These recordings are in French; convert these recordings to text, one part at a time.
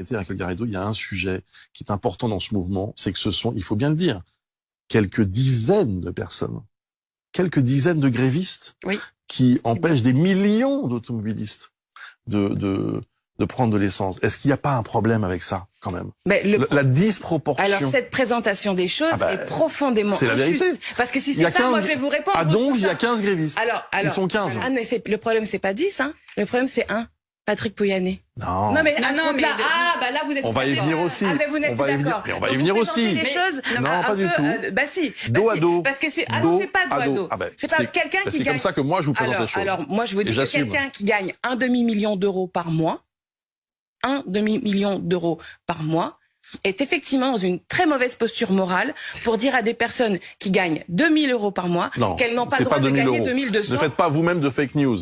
permettez, Raquel Garrido, il y a un sujet qui est important dans ce mouvement, c'est que ce sont, il faut bien le dire, quelques dizaines de personnes, quelques dizaines de grévistes qui empêchent des millions d'automobilistes de prendre de l'essence. Est-ce qu'il n'y a pas un problème avec ça, quand même? Mais la disproportion. Alors, cette présentation des choses est profondément injuste. C'est la vérité. Parce que si c'est ça, moi, je vais vous répondre. À Donge, il y a 15 grévistes. Alors, ils sont 15. Ah, mais le problème, c'est pas 10, hein. Le problème, c'est 1. Patrick Pouyanné. Non. Non, mais à ce compte-là, là, vous êtes... On va y venir aussi. Ah, mais vous n'êtes pas d'accord. On va y venir aussi. Non, pas du tout. Bah si. Dos à dos. Parce que c'est, non, c'est pas dos à dos. C'est pas quelqu'un qui gagne... C'est comme ça que moi, je vous présente les choses. Alors, moi, je vous dis que quelqu'un qui gagne un demi-million d'euros par mois, est effectivement dans une très mauvaise posture morale pour dire à des personnes qui gagnent 2000 euros par mois qu'elles n'ont pas le droit de gagner 2200. Ne faites pas vous-même de fake news.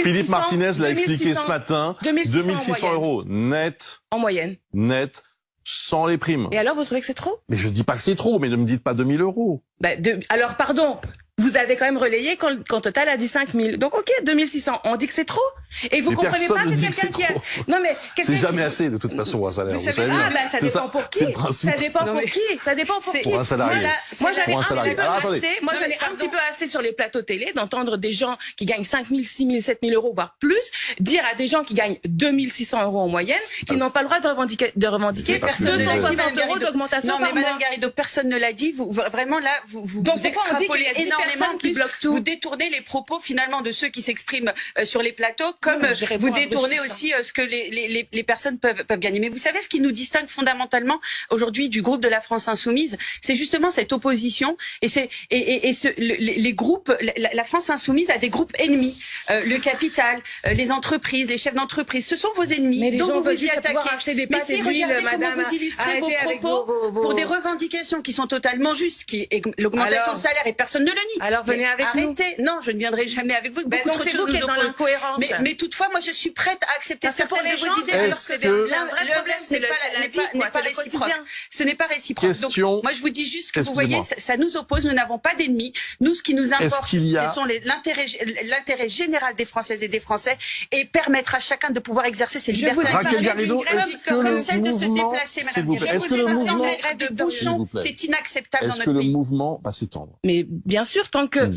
Philippe Martinez l'a expliqué ce matin. 2600 euros net. En moyenne. Net. Sans les primes. Et alors, vous trouvez que c'est trop? Mais je dis pas que c'est trop, mais ne me dites pas 2000 euros. Alors, pardon. Vous avez quand même relayé quand Total a dit 5000. Donc, ok, 2600. On dit que c'est trop. Et vous comprenez pas que quelqu'un qui a... Non, mais c'est jamais assez, de toute façon, un salaire. Vous savez bien. Ça dépend pour qui. Ça dépend pour qui. Ça dépend pour qui. Pour un salarié. Moi, j'en ai un petit peu assez sur les plateaux télé d'entendre des gens qui gagnent 5000, 6000, 7000 euros, voire plus, dire à des gens qui gagnent 2600 euros en moyenne, qui n'ont pas le droit de revendiquer 260 euros d'augmentation par mois. Non, mais Madame Garrido, personne ne l'a dit. Vraiment, là, vous extrapolez énormément. Vous détournez les propos finalement de ceux qui s'expriment sur les plateaux, comme vous détournez aussi ce que les personnes peuvent gagner. Mais vous savez ce qui nous distingue fondamentalement aujourd'hui du groupe de la France Insoumise, c'est justement cette opposition les groupes. La France Insoumise a des groupes ennemis, le capital, les entreprises, les chefs d'entreprise, ce sont vos ennemis. Mais les gens vous y attaquez. Mais si, regardez comment vous illustrez vos propos pour des revendications qui sont totalement justes, qui est l'augmentation de salaire, et personne ne le nie. Alors venez avec nous. Non, je ne viendrai jamais avec vous. Donc c'est vous qui êtes dans l'incohérence. Mais toutefois, moi, je suis prête à accepter certaines de vos idées. Le vrai problème, c'est n'est pas réciproque. Ce n'est pas réciproque. Donc, moi, je vous dis juste que vous voyez, ça nous oppose. Nous n'avons pas d'ennemis. Nous, ce qui nous importe, ce sont l'intérêt général des Françaises et des Français et permettre à chacun de pouvoir exercer ses libertés. Raquel Garrido, est-ce que le mouvement, s'il vous plaît, est-ce que le mouvement, c'est inacceptable dans notre pays. Est-ce que le mouvement va s'étendre? Mais bien sûr, tant que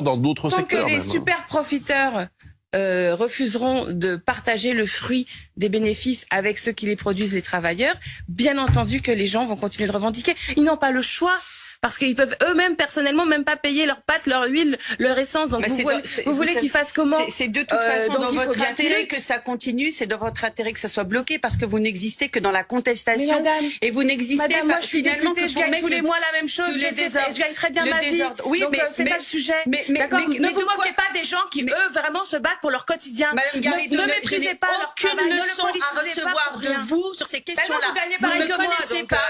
dans d'autres secteurs. Tant que les super profiteurs refuseront de partager le fruit des bénéfices avec ceux qui les produisent, les travailleurs, bien entendu que les gens vont continuer de revendiquer. Ils n'ont pas le choix. Parce qu'ils peuvent eux-mêmes, personnellement, même pas payer leurs pâtes, leur huile, leur essence. Donc vous voulez qu'ils fassent comment? C'est de toute façon dans votre intérêt que ça continue, c'est dans votre intérêt que ça soit bloqué, parce que vous n'existez que dans la contestation. Madame, et vous n'existez moi je suis députée, je gagne tous les mois la même chose, je gagne très bien ma vie. Oui, donc c'est pas le sujet. D'accord. Ne vous moquez pas des gens qui, eux, vraiment se battent pour leur quotidien. Madame Garrido, ne méprisez pas leur travail, ne le leçon à recevoir de vous sur ces questions-là. Vous ne me connaissez pas.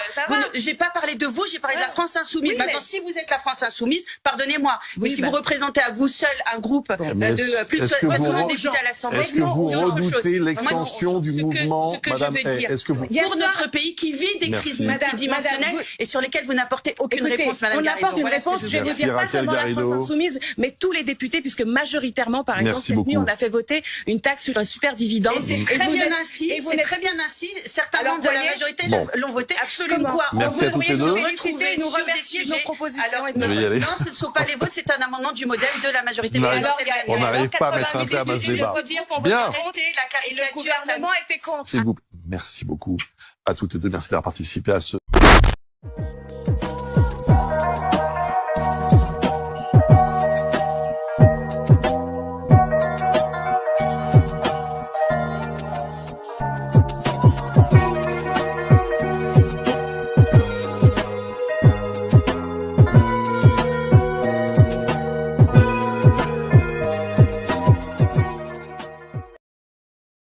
J'ai pas parlé de vous, j'ai parlé de la France Insoumise. Maintenant, si vous êtes la France Insoumise, pardonnez-moi, mais si vous représentez à vous seul un groupe de plus de 60 députés à l'Assemblée, est-ce que vous redoutez l'extension du mouvement, Madame? Est-ce que vous pour notre pays qui vit des crises multidimensionnelles et sur lesquelles vous n'apportez aucune réponse, Madame Garrido? On apporte une réponse. Je vais vous dire pas seulement la France Insoumise, mais tous les députés, puisque majoritairement, par exemple, cette nuit, on a fait voter une taxe sur un super dividende. Et c'est très bien ainsi. C'est très bien ainsi. Certains membres de la majorité l'ont voté. Absolument. Comme quoi, merci à toutes les deux. Nous remercier de nos propositions. Non, ce ne sont pas les vôtres, c'est un amendement du modèle de la majorité. On n'arrive pas à mettre un terme à ce débat. Bien. Et le gouvernement était contre. S'il vous plaît. Merci beaucoup à toutes les deux. Merci d'avoir participé à ce